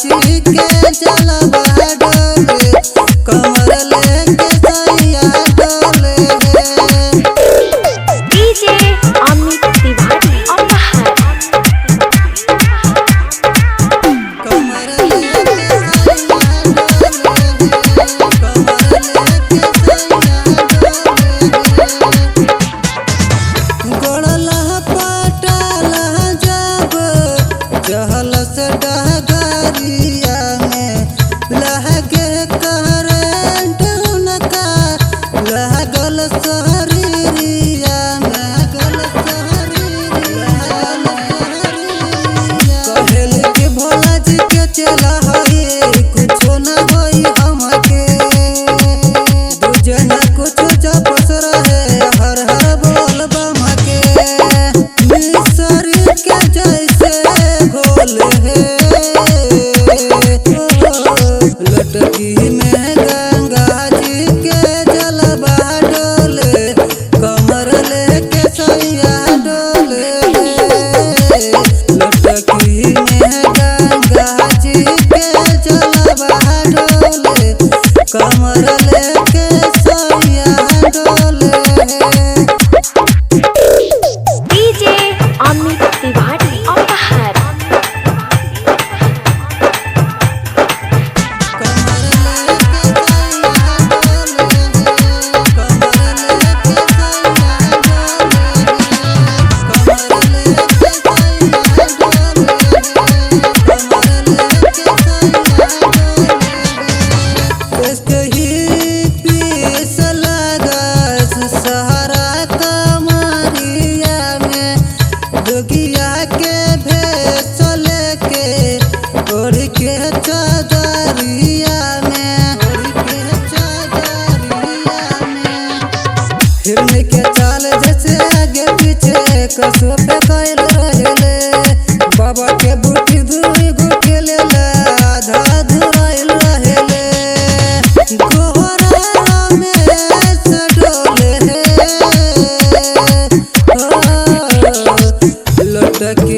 जी के जलवा डोले कमर लेके सैया डोले डीजे अमित तिवारी अपहर कमर लेके सैया डोले कमर लेके सैया डोले गोड़ला पटाला जब चहल से डगरिया में लहगे करंट उनका लगल शरीरिया में कहल के भोला जी के चला है कुछो न होई हमके दूजना कुछ जपस रहे हर हर बोल बम के मिसरी के जैसे घोल है लटकी में गंगा जी के जलवा डोले कमर लेके सैया डोले लटकी में गंगा जी के जलवा डोले कमर लेके सैया डोले डीजे अमित तिवारी अपहर कमर लेके सैया डोले कमर लेके सैया डोले कमर लेके सैया डोले कमर लेके सैया डोले इसके ही पीस लगस सहारा कमरिया में दुगिया के भेस लेके ओढ़ के चादरिया में हिरन के चाल जैसे आगे पीछे कसो पे कैल रहले बाबा के बूटी धुई गुठी ले आधा धुराइल रहले गोहरा में सडोले लटकी